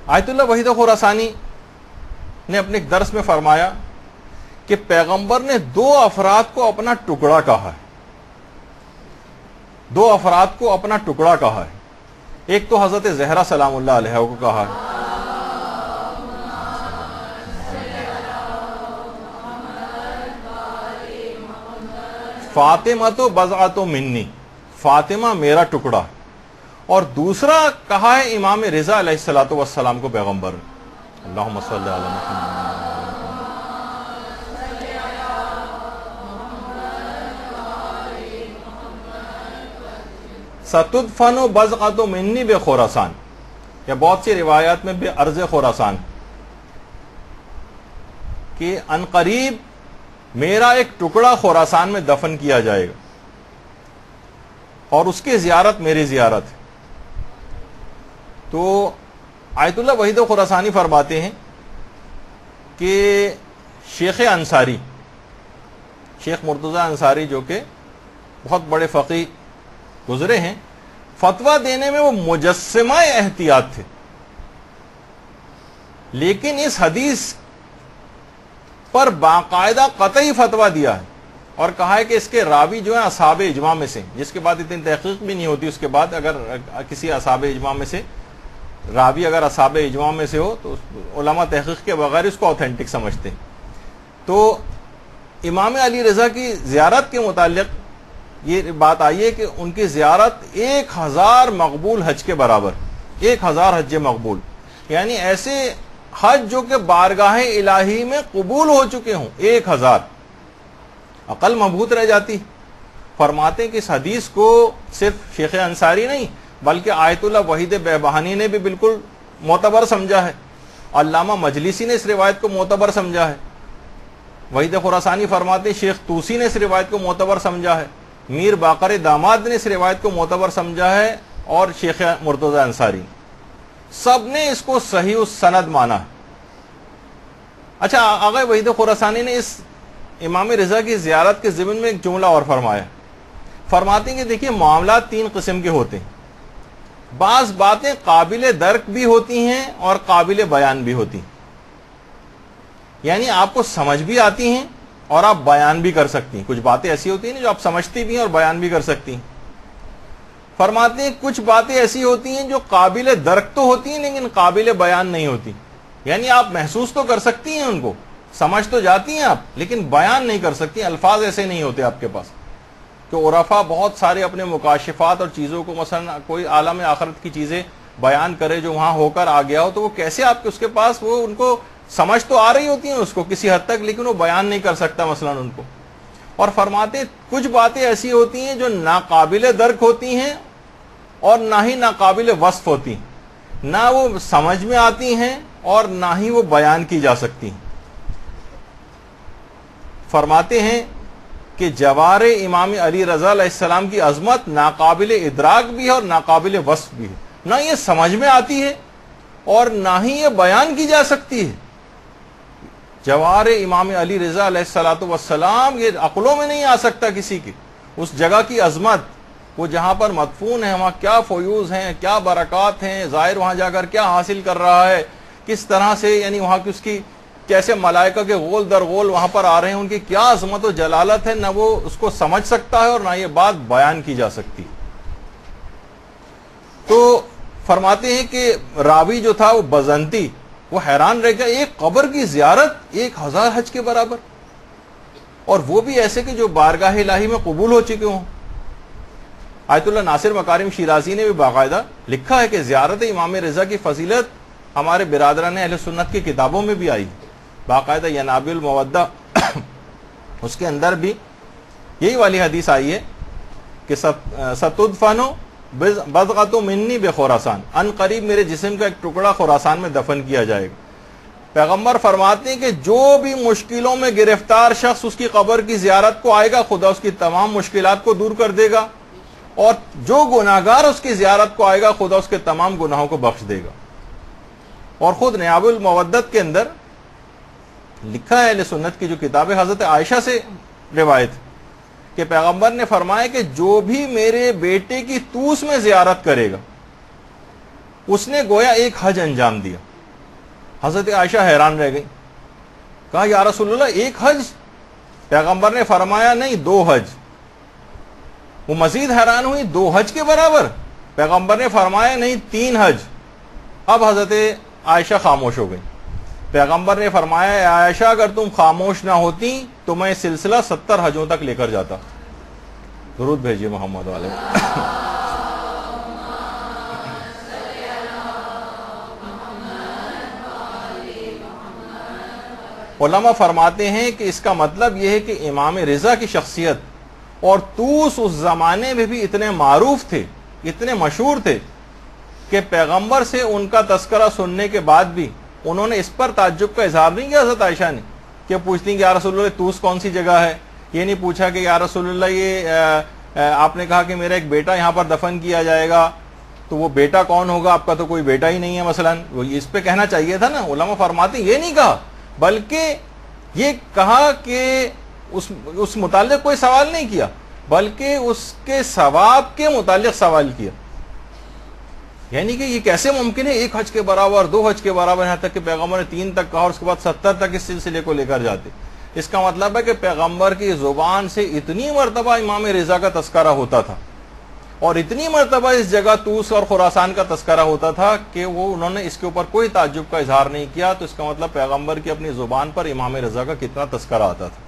آیت اللہ وحید خراسانی نے اپنے ایک درس میں فرمایا کہ پیغمبر نے دو افراد کو اپنا ٹکڑا کہا ہے، دو افراد کو اپنا ٹکڑا کہا ہے. ایک تو حضرت زہرا سلام اللہ علیہ کو کہا ہے، فاطمہ تو بضعۃ منی، فاطمہ میرا ٹکڑا. اور دوسرا کہا ہے امام رضا علیہ الصلوۃ والسلام کو پیغمبر نے. اللہم صلی علی محمد. ستدفن بضعۃ منی بخراسان، یا بہت سی روایات میں بے ارض خراسان، کہ ان قریب میرا ایک ٹکڑا خراسان میں دفن کیا جائے گا اور اس کی زیارت میری زیارت ہے. تو آیت اللہ وحید خراسانی فرماتے ہیں کہ شیخ انصاری، شیخ مرتضی انصاری جو کہ بہت بڑے فقیہ گزرے ہیں، فتویٰ دینے میں وہ مجسمہ احتیاط تھے، لیکن اس حدیث پر باقاعدہ قطعی فتویٰ دیا ہے اور کہا ہے کہ اس کے راوی جو ہیں اصحاب اجماع میں سے، جس کے بعد اتنی تحقیق بھی نہیں ہوتی. اس کے بعد اگر کسی اصحاب اجماع میں سے راوی اگر اصحاب اجماع میں سے ہو تو علماء تحقیق کے بغیر اس کو اوتھینٹک سمجھتے ہیں. تو امام علی رضا کی زیارت کے متعلق یہ بات آئی ہے کہ ان کی زیارت 1000 مقبول حج کے برابر، 1000 حج مقبول، یعنی ایسے حج جو کہ بارگاہ الہی میں قبول ہو چکے ہوں. 1000 عقل مبہوت رہ جاتی. فرماتے ہیں کہ اس حدیث کو صرف شیخ انصاری نہیں بلکہ آیت اللہ وحید بہبہانی نے بھی بالکل معتبر سمجھا ہے. علامہ مجلسی نے اس روایت کو معتبر سمجھا ہے. وحید خراسانی فرماتے ہیں شیخ طوسی نے اس روایت کو معتبر سمجھا ہے، میر باقر داماد نے اس روایت کو معتبر سمجھا ہے، اور شیخ مرتضی انصاری، سب نے اس کو صحیح السند مانا ہے. اچھا، آغا وحید خراسانی نے اس امام رضا کی زیارت کے ضمن میں ایک جملہ اور فرمایا. فرماتے ہیں کہ دیکھیے معاملات 3 قسم کے ہوتے ہیں. بعض باتیں قابل درک بھی ہوتی ہیں اور قابل بیان بھی ہوتی ہیں، یعنی آپ کو سمجھ بھی آتی ہیں اور آپ بیان بھی کر سکتی ہیں. کچھ باتیں ایسی ہوتی ہیں جو آپ سمجھتی بھی ہیں اور بیان بھی کر سکتی ہیں. فرماتے ہیں کچھ باتیں ایسی ہوتی ہیں جو قابل درک تو ہوتی ہیں لیکن قابل بیان نہیں ہوتی، یعنی آپ محسوس تو کر سکتی ہیں، ان کو سمجھ تو جاتی ہیں آپ، لیکن بیان نہیں کر سکتی. الفاظ ایسے نہیں ہوتے آپ کے پاس کہ عرفا بہت سارے اپنے مکاشفات اور چیزوں کو، مثلا کوئی عالم آخرت کی چیزیں بیان کرے جو وہاں ہو کر آ گیا ہو، تو وہ کیسے آپ کے اس کے پاس، وہ ان کو سمجھ تو آ رہی ہوتی ہیں اس کو کسی حد تک، لیکن وہ بیان نہیں کر سکتا مثلا ان کو. اور فرماتے کچھ باتیں ایسی ہوتی ہیں جو ناقابل درک ہوتی ہیں اور نہ ہی ناقابل وصف ہوتی ہیں، نہ وہ سمجھ میں آتی ہیں اور نہ ہی وہ بیان کی جا سکتی ہیں. فرماتے ہیں کہ جوار امام علی رضا علیہ السلام کی عظمت ناقابل ادراک بھی ہے اور ناقابل وصف بھی ہے، نہ یہ سمجھ میں آتی ہے اور نہ ہی یہ بیان کی جا سکتی ہے. جوار امام علی رضا علیہ الصلوۃ والسلام یہ عقلوں میں نہیں آ سکتا کسی کی. اس جگہ کی عظمت، وہ جہاں پر مدفون ہے وہاں کیا فیوز ہیں، کیا برکات ہیں، زائر وہاں جا کر کیا حاصل کر رہا ہے، کس طرح سے، یعنی وہاں کی اس کی کیسے ملائکہ کے غول در غول وہاں پر آ رہے ہیں، ان کی کیا عظمت و جلالت ہے، نہ وہ اس کو سمجھ سکتا ہے اور نہ یہ بات بیان کی جا سکتی. تو فرماتے ہیں کہ راوی جو تھا وہ بزنتی، وہ حیران رہ گیا، ایک قبر کی زیارت 1000 حج کے برابر، اور وہ بھی ایسے کہ جو بارگاہ الہی میں قبول ہو چکے ہوں. آیت اللہ ناصر مکارم شیرازی نے بھی باقاعدہ لکھا ہے کہ زیارت امام رضا کی فضیلت ہمارے برادران اہل سنت کی کتابوں میں بھی آئی، باقاعدہ ینابع المودہ اس کے اندر بھی یہی والی حدیث آئی ہے کہ ستدفن بضعۃ منی بخراسان، ان قریب میرے جسم کا ایک ٹکڑا خراسان میں دفن کیا جائے گا. پیغمبر فرماتے ہیں کہ جو بھی مشکلوں میں گرفتار شخص اس کی قبر کی زیارت کو آئے گا، خدا اس کی تمام مشکلات کو دور کر دے گا، اور جو گناہگار اس کی زیارت کو آئے گا خدا اس کے تمام گناہوں کو بخش دے گا. اور خود نیاب المودت کے اندر لکھا ہے اہل سنت کی جو کتاب ہے، حضرت عائشہ سے روایت کہ پیغمبر نے فرمایا کہ جو بھی میرے بیٹے کی توس میں زیارت کرے گا اس نے گویا ایک حج انجام دیا. حضرت عائشہ حیران رہ گئی، کہا یا رسول اللہ ایک حج؟ پیغمبر نے فرمایا نہیں 2 حج۔ وہ مزید حیران ہوئی، 2 حج کے برابر؟ پیغمبر نے فرمایا نہیں 3 حج۔ اب حضرت عائشہ خاموش ہو گئی۔ پیغمبر نے فرمایا اے عائشہ اگر تم خاموش نہ ہوتی تو میں سلسلہ 70 حجوں تک لے کر جاتا۔ درود بھیجیے محمد والے۔ علماء فرماتے ہیں کہ اس کا مطلب یہ ہے کہ امام رضا کی شخصیت اور طوس اس زمانے میں بھی اتنے معروف تھے، اتنے مشہور تھے کہ پیغمبر سے ان کا تذکرہ سننے کے بعد بھی انہوں نے اس پر تعجب کا اظہار نہیں کیا حضرت عائشہ نے، کہ پوچھتی ہیں کہ یا رسول اللہ طوس کون سی جگہ ہے؟ یہ نہیں پوچھا کہ یا رسول اللہ یہ آپ نے کہا کہ میرا ایک بیٹا یہاں پر دفن کیا جائے گا، تو وہ بیٹا کون ہوگا؟ آپ کا تو کوئی بیٹا ہی نہیں ہے مثلا، وہ اس پہ کہنا چاہیے تھا نا۔ علماء فرماتے ہیں یہ نہیں کہا، بلکہ یہ کہا کہ اس متعلق کوئی سوال نہیں کیا، بلکہ اس کے ثواب کے متعلق سوال کیا۔ یعنی کہ یہ کیسے ممکن ہے 1 حج کے برابر، 2 حج کے برابر، یہاں تک کہ پیغمبر نے 3 تک کہا اور اس کے بعد 70 تک اس سلسلے کو لے کر جاتے۔ اس کا مطلب ہے کہ پیغمبر کی زبان سے اتنی مرتبہ امام رضا کا تذکرہ ہوتا تھا اور اتنی مرتبہ اس جگہ طوس اور خراسان کا تذکرہ ہوتا تھا کہ وہ انہوں نے اس کے اوپر کوئی تعجب کا اظہار نہیں کیا۔ تو اس کا مطلب پیغمبر کی اپنی زبان پر امام رضا کا کتنا تذکرہ آتا تھا۔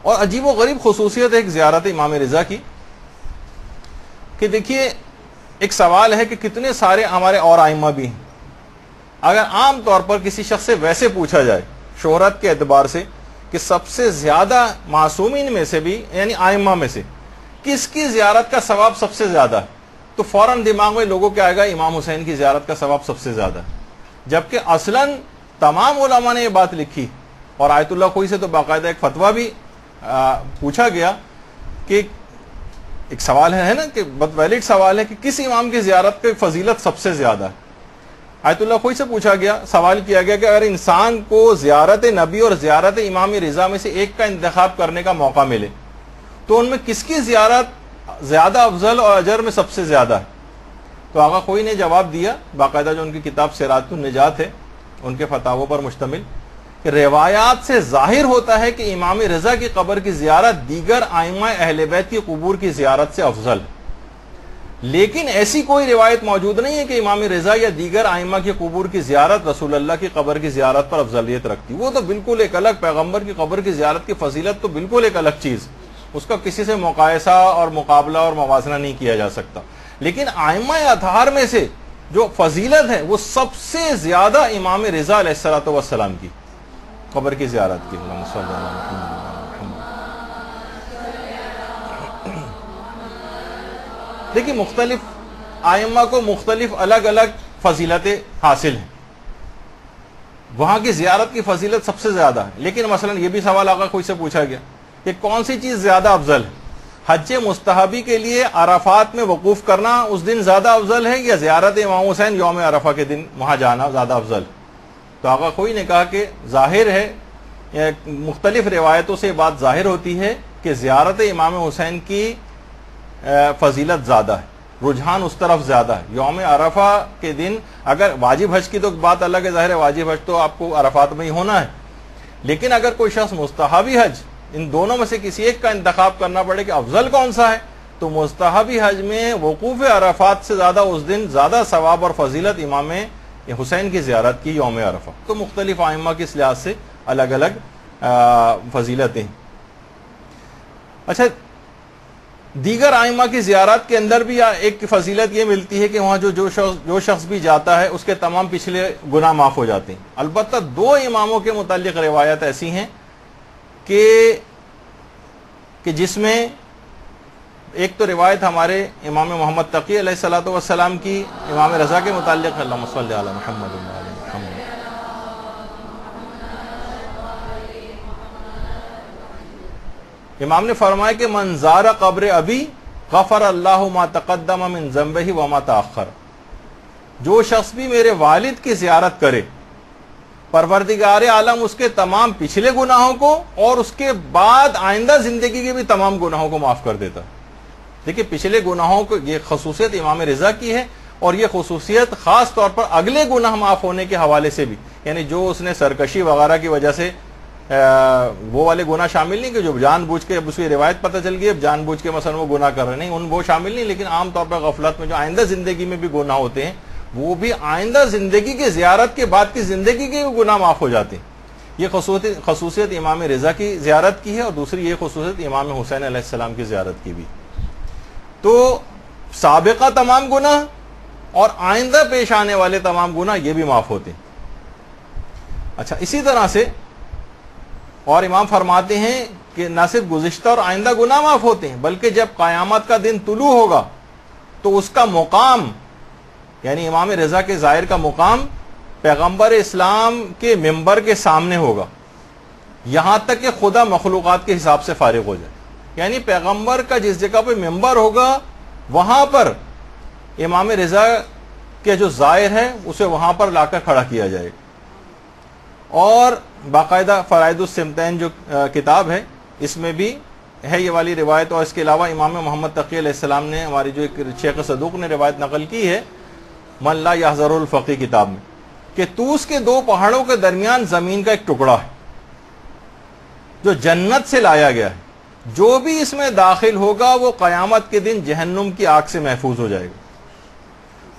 اور عجیب و غریب خصوصیت ایک زیارت امام رضا کی کہ دیکھیے ایک سوال ہے کہ کتنے سارے ہمارے اور ائمہ بھی ہیں، اگر عام طور پر کسی شخص سے ویسے پوچھا جائے شہرت کے اعتبار سے کہ سب سے زیادہ معصومین میں سے بھی یعنی ائمہ میں سے کس کی زیارت کا ثواب سب سے زیادہ ہے، تو فوراً دماغ میں لوگوں کے آئے گا امام حسین کی زیارت کا ثواب سب سے زیادہ ہے، جبکہ اصلاً تمام علماء نے یہ بات لکھی۔ اور آیت اللہ خوئی سے تو باقاعدہ ایک فتویٰ بھی پوچھا گیا کہ ایک سوال ہے نا کہ بہت ویلڈ سوال ہے کہ کس امام کی زیارت کی فضیلت سب سے زیادہ ہے۔ آیت اللہ خوئی سے پوچھا گیا، سوال کیا گیا کہ اگر انسان کو زیارت نبی اور زیارت امام رضا میں سے ایک کا انتخاب کرنے کا موقع ملے تو ان میں کس کی زیارت زیادہ افضل اور اجر میں سب سے زیادہ ہے؟ تو آقا خوئی نے جواب دیا، باقاعدہ جو ان کی کتاب سراج النجات ہے ان کے فتاووں پر مشتمل، کہ روایات سے ظاہر ہوتا ہے کہ امام رضا کی قبر کی زیارت دیگر ائمہ اہل بیت کی قبور کی زیارت سے افضل ہے، لیکن ایسی کوئی روایت موجود نہیں ہے کہ امام رضا یا دیگر ائمہ کی قبور کی زیارت رسول اللہ کی قبر کی زیارت پر افضلیت رکھتی۔ وہ تو بالکل ایک الگ، پیغمبر کی قبر کی زیارت کی فضیلت تو بالکل ایک الگ چیز، اس کا کسی سے مقایسہ اور مقابلہ اور موازنہ نہیں کیا جا سکتا۔ لیکن ائمہ اطہار میں سے جو فضیلت ہے وہ سب سے زیادہ امام رضا علیہ الصلوۃ والسلام کی قبر کی زیارت کی۔ دیکھیے مختلف ائمہ کو مختلف الگ الگ فضیلتیں حاصل ہیں، وہاں کی زیارت کی فضیلت سب سے زیادہ ہے، لیکن مثلا یہ بھی سوال آقا کوئی سے پوچھا گیا کہ کون سی چیز زیادہ افضل ہے، حج مستحبی کے لیے عرفات میں وقوف کرنا اس دن زیادہ افضل ہے یا زیارت امام حسین یوم عرفہ کے دن وہاں جانا زیادہ افضل؟ تو آقا کوئی نے کہا کہ ظاہر ہے، مختلف روایتوں سے بات ظاہر ہوتی ہے کہ زیارت امام حسین کی فضیلت زیادہ ہے، رجحان اس طرف زیادہ ہے۔ یوم عرفہ کے دن اگر واجب حج کی تو بات الگ ہے، ظاہر ہے واجب حج تو آپ کو عرفات میں ہی ہونا ہے، لیکن اگر کوئی شخص مستحبی حج ان دونوں میں سے کسی ایک کا انتخاب کرنا پڑے کہ افضل کون سا ہے، تو مستحبی حج میں وقوف عرفات سے زیادہ اس دن زیادہ ثواب اور فضیلت امام حسین کی زیارت کی یوم عرفہ۔ تو مختلف ائمہ کے اس لحاظ سے الگ الگ فضیلتیں۔ اچھا، دیگر ائمہ کی زیارت کے اندر بھی ایک فضیلت یہ ملتی ہے کہ وہاں جو شخص بھی جاتا ہے اس کے تمام پچھلے گناہ معاف ہو جاتے ہیں۔ البتہ 2 اماموں کے متعلق روایت ایسی ہیں کہ جس میں ایک تو روایت ہمارے امام محمد تقی علیہ الصلوۃ والسلام کی امام رضا کے متعلق، اللہم صلی علی محمد و علی محمد، امام نے فرمایا کہ من زار قبر ابی غفر اللہ ما تقدم من ذنبہ وما تاخر، جو شخص بھی میرے والد کی زیارت کرے پروردگار عالم اس کے تمام پچھلے گناہوں کو اور اس کے بعد آئندہ زندگی کے بھی تمام گناہوں کو معاف کر دیتا۔ دیکھیں پچھلے گناہوں کو، یہ خصوصیت امام رضا کی ہے، اور یہ خصوصیت خاص طور پر اگلے گناہ معاف ہونے کے حوالے سے بھی، یعنی جو اس نے سرکشی وغیرہ کی وجہ سے وہ والے گناہ شامل نہیں کہ جو جان بوجھ کے اب اس کی روایت پتہ چل گئی اب جان بوجھ کے مثلا وہ گناہ کر رہے نہیں، ان وہ شامل نہیں، لیکن عام طور پر غفلت میں جو آئندہ زندگی میں بھی گناہ ہوتے ہیں وہ بھی آئندہ زندگی کی زیارت کے بعد کی زندگی کے گناہ معاف ہو جاتے ہیں۔ یہ خصوصیت امام رضا کی زیارت کی ہے، اور دوسری یہ خصوصیت امام حسین علیہ السلام کی زیارت کی بھی۔ تو سابقہ تمام گناہ اور آئندہ پیش آنے والے تمام گناہ یہ بھی معاف ہوتے ہیں۔ اچھا، اسی طرح سے اور امام فرماتے ہیں کہ نہ صرف گزشتہ اور آئندہ گناہ معاف ہوتے ہیں بلکہ جب قیامت کا دن طلوع ہوگا تو اس کا مقام، یعنی امام رضا کے ظاہر کا مقام پیغمبر اسلام کے ممبر کے سامنے ہوگا، یہاں تک کہ خدا مخلوقات کے حساب سے فارغ ہو جائے۔ یعنی پیغمبر کا جس جگہ پہ ممبر ہوگا وہاں پر امام رضا کے جو ظاہر ہے اسے وہاں پر لا کر کھڑا کیا جائے گا۔ اور باقاعدہ فرائض السمتین جو کتاب ہے اس میں بھی ہے یہ والی روایت، اور اس کے علاوہ امام محمد تقی علیہ السلام نے، ہماری جو ایک شیخ صدوق نے روایت نقل کی ہے من لا یحذر الفقی کتاب میں، کہ طوس کے دو پہاڑوں کے درمیان زمین کا ایک ٹکڑا ہے جو جنت سے لایا گیا ہے، جو بھی اس میں داخل ہوگا وہ قیامت کے دن جہنم کی آگ سے محفوظ ہو جائے گا۔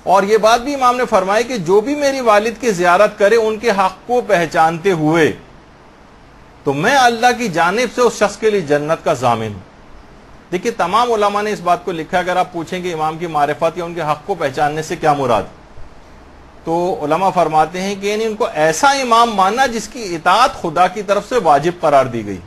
اور یہ بات بھی امام نے فرمائی کہ جو بھی میری والد کی زیارت کرے ان کے حق کو پہچانتے ہوئے تو میں اللہ کی جانب سے اس شخص کے لیے جنت کا ضامن ہوں۔ دیکھیے تمام علماء نے اس بات کو لکھا، اگر آپ پوچھیں کہ امام کی معرفت یا ان کے حق کو پہچاننے سے کیا مراد، تو علماء فرماتے ہیں کہ یعنی ان کو ایسا امام ماننا جس کی اطاعت خدا کی طرف سے واجب قرار دی گئی،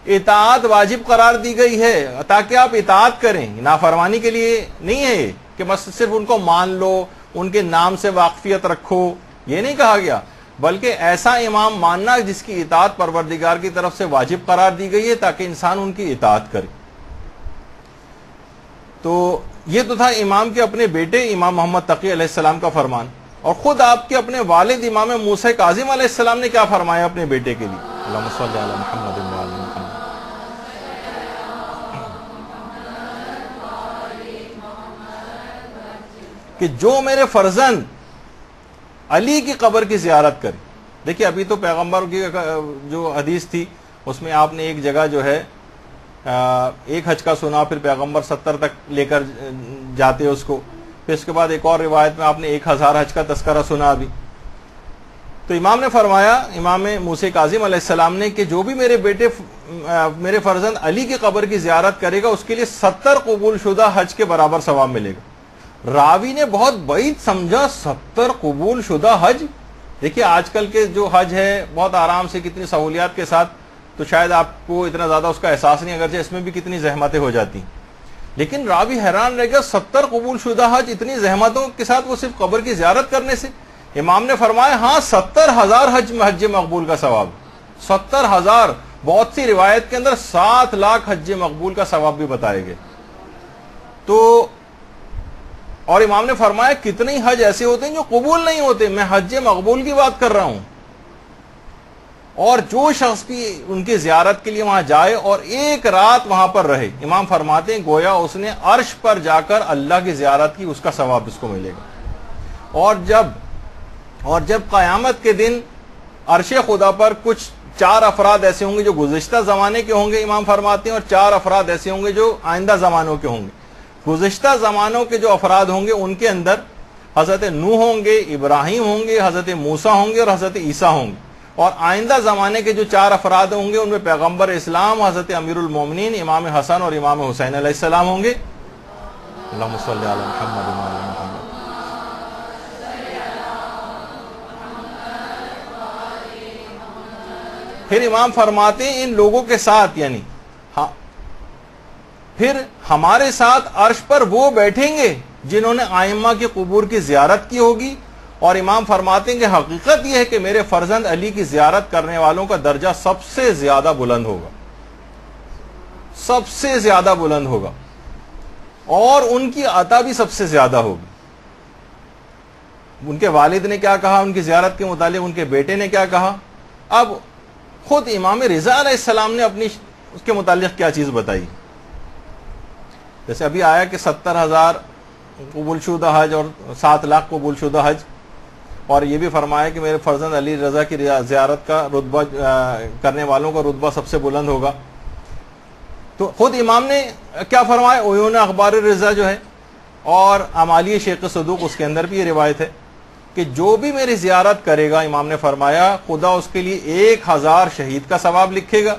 اطاعت واجب قرار دی گئی ہے تاکہ آپ اطاعت کریں، نافرمانی کے لیے نہیں ہے کہ بس صرف ان کو مان لو، ان کے نام سے واقفیت رکھو، یہ نہیں کہا گیا، بلکہ ایسا امام ماننا جس کی اطاعت پروردگار کی طرف سے واجب قرار دی گئی ہے تاکہ انسان ان کی اطاعت کرے۔ تو یہ تو تھا امام کے اپنے بیٹے امام محمد تقی علیہ السلام کا فرمان، اور خود آپ کے اپنے والد امام موسیٰ کاظم علیہ السلام نے کیا فرمایا اپنے بیٹے کے لیے، اللہم صلی علی محمد و علی محمد، کہ جو میرے فرزند علی کی قبر کی زیارت کرے۔ دیکھیے ابھی تو پیغمبر کی جو حدیث تھی اس میں آپ نے ایک جگہ جو ہے ایک حج کا سنا، پھر پیغمبر 70 تک لے کر جاتے اس کو، پھر اس کے بعد ایک اور روایت میں آپ نے 1000 حج کا تذکرہ سنا ابھی۔ تو امام نے فرمایا، امام موسیٰ کاظم علیہ السلام نے، کہ جو بھی میرے فرزند علی کی قبر کی زیارت کرے گا اس کے لیے 70 قبول شدہ حج کے برابر ثواب ملے گا۔ راوی نے بہت بعید سمجھا 70 قبول شدہ حج۔ دیکھیے آج کل کے جو حج ہے بہت آرام سے کتنی سہولیات کے ساتھ، تو شاید آپ کو اتنا زیادہ اس کا احساس نہیں، اگرچہ اس میں بھی کتنی زحمتیں ہو جاتی ہیں، لیکن راوی حیران رہ گیا 70 قبول شدہ حج اتنی زحمتوں کے ساتھ وہ صرف قبر کی زیارت کرنے سے۔ امام نے فرمایا ہاں 70,000 حج مقبول کا ثواب، 70,000، بہت سی روایت کے اندر 7 لاکھ حج مقبول کا ثواب بھی بتائے گئے۔ تو اور امام نے فرمایا کتنے حج ایسے ہوتے ہیں جو قبول نہیں ہوتے، میں حج مقبول کی بات کر رہا ہوں۔ اور جو شخص بھی ان کی زیارت کے لیے وہاں جائے اور ایک رات وہاں پر رہے، امام فرماتے ہیں گویا اس نے عرش پر جا کر اللہ کی زیارت کی، اس کا ثواب اس کو ملے گا۔ اور جب قیامت کے دن عرش خدا پر کچھ 4 افراد ایسے ہوں گے جو گزشتہ زمانے کے ہوں گے، امام فرماتے ہیں، اور 4 افراد ایسے ہوں گے جو آئندہ زمانوں کے ہوں گے۔ گزشتہ زمانوں کے جو افراد ہوں گے ان کے اندر حضرت نوح ہوں گے، ابراہیم ہوں گے، حضرت موسیٰ ہوں گے اور حضرت عیسیٰ ہوں گے۔ اور آئندہ زمانے کے جو 4 افراد ہوں گے ان میں پیغمبر اسلام حضرت امیر المومنین امام حسن اور امام حسین علیہ السلام ہوں گے۔ اللہم صلی علی محمد و علی محمد۔ پھر امام فرماتے ہیں ان لوگوں کے ساتھ، یعنی پھر ہمارے ساتھ عرش پر وہ بیٹھیں گے جنہوں نے ائمہ کی قبور کی زیارت کی ہوگی۔ اور امام فرماتے ہیں کہ حقیقت یہ ہے کہ میرے فرزند علی کی زیارت کرنے والوں کا درجہ سب سے زیادہ بلند ہوگا، سب سے زیادہ بلند ہوگا، اور ان کی عطا بھی سب سے زیادہ ہوگی۔ ان کے والد نے کیا کہا ان کی زیارت کے متعلق، ان کے بیٹے نے کیا کہا، اب خود امام رضا علیہ السلام نے اپنی اس کے متعلق کیا چیز بتائی۔ جیسے ابھی آیا کہ 70,000 قبول شدہ حج اور 7 لاکھ قبول شدہ حج، اور یہ بھی فرمایا کہ میرے فرزند علی رضا کی زیارت کا رتبہ کرنے والوں کا رتبہ سب سے بلند ہوگا۔ تو خود امام نے کیا فرمایا، عیون اخبار رضا جو ہے اور امالی شیخ صدوق، اس کے اندر بھی یہ روایت ہے کہ جو بھی میری زیارت کرے گا، امام نے فرمایا خدا اس کے لیے 1000 شہید کا ثواب لکھے گا،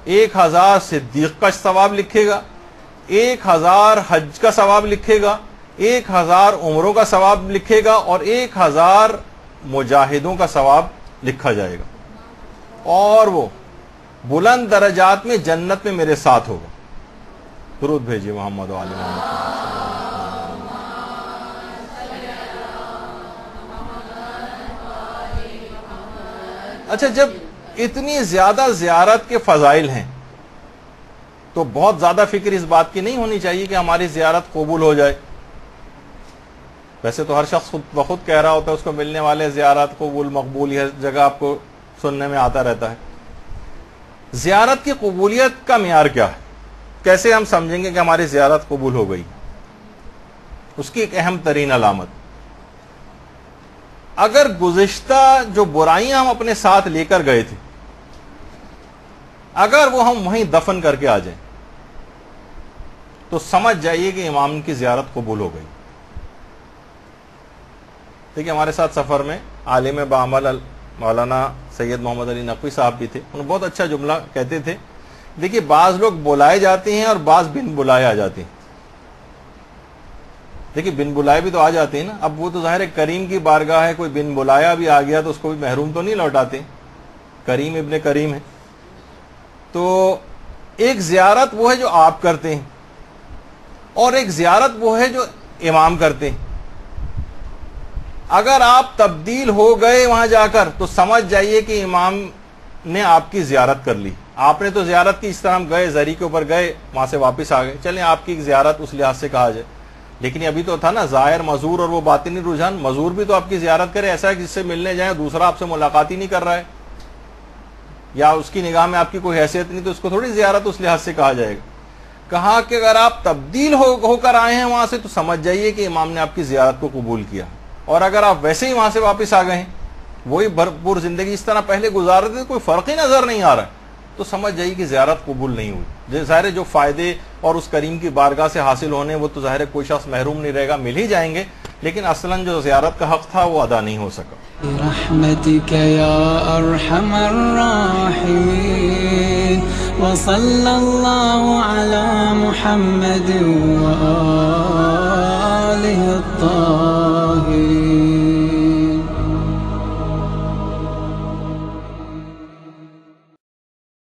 1000 صدیق کا ثواب لکھے گا، 1000 حج کا ثواب لکھے گا، 1000 عمروں کا ثواب لکھے گا، اور 1000 مجاہدوں کا ثواب لکھا جائے گا، اور وہ بلند درجات میں جنت میں میرے ساتھ ہوگا۔ درود بھیجیے محمد و آل محمد۔ اچھا، جب اتنی زیادہ زیارت کے فضائل ہیں تو بہت زیادہ فکر اس بات کی نہیں ہونی چاہیے کہ ہماری زیارت قبول ہو جائے۔ ویسے تو ہر شخص خود بخود کہہ رہا ہوتا ہے اس کو ملنے والے زیارت قبول مقبول، یہ جگہ آپ کو سننے میں آتا رہتا ہے۔ زیارت کی قبولیت کا معیار کیا ہے؟ کیسے ہم سمجھیں گے کہ ہماری زیارت قبول ہو گئی؟ اس کی ایک اہم ترین علامت، اگر گزشتہ جو برائیاں ہم اپنے ساتھ لے کر گئے تھے، اگر وہ ہم وہیں دفن کر کے آ جائیں تو سمجھ جائیے کہ امام کی زیارت قبول ہو گئی۔ دیکھیے، ہمارے ساتھ سفر میں عالم بعمل مولانا سید محمد علی نقوی صاحب بھی تھے، انہوں نے بہت اچھا جملہ کہتے تھے، دیکھیے بعض لوگ بلائے جاتے ہیں اور بعض بن بلائے آ جاتے ہیں۔ دیکھیے بن بلائے بھی تو آ جاتے ہیں نا، اب وہ تو ظاہر ہے کریم کی بارگاہ ہے، کوئی بن بلایا بھی آ گیا تو اس کو بھی محروم تو نہیں لوٹاتے، کریم ابن کریم ہے۔ تو ایک زیارت وہ ہے جو آپ کرتے ہیں، اور ایک زیارت وہ ہے جو امام کرتے ہیں۔ اگر آپ تبدیل ہو گئے وہاں جا کر تو سمجھ جائیے کہ امام نے آپ کی زیارت کر لی۔ آپ نے تو زیارت کی، اس طرح ہم گئے زری کے اوپر گئے، وہاں سے واپس آ گئے، چلیں آپ کی زیارت اس لحاظ سے کہا جائے، لیکن ابھی تو تھا نا ظاہر مزور اور وہ باطنی رجحان۔ مزور بھی تو آپ کی زیارت کرے، ایسا ہے کہ جس سے ملنے جائیں دوسرا آپ سے ملاقات ہی نہیں کر رہا ہے، یا اس کی نگاہ میں آپ کی کوئی حیثیت نہیں، تو اس کو تھوڑی زیارت اس لحاظ سے کہا جائے گا۔ کہا کہ اگر آپ تبدیل ہو کر آئے ہیں وہاں سے تو سمجھ جائیے کہ امام نے آپ کی زیارت کو قبول کیا، اور اگر آپ ویسے ہی وہاں سے واپس آ گئے ہیں، وہی بھرپور زندگی اس طرح پہلے گزار رہے تھے، کوئی فرق ہی نظر نہیں آ رہا ہے، تو سمجھ جائیے کہ زیارت قبول نہیں ہوئی۔ ظاہر جو فائدے اور اس کریم کی بارگاہ سے حاصل ہونے وہ تو ظاہر کوئی شخص محروم نہیں رہے گا، مل ہی جائیں گے، لیکن اصلاً جو زیارت کا حق تھا وہ ادا نہیں ہو سکا۔ برحمتك يا أرحم الراحمين وصلى الله على محمد وآله الطاهرين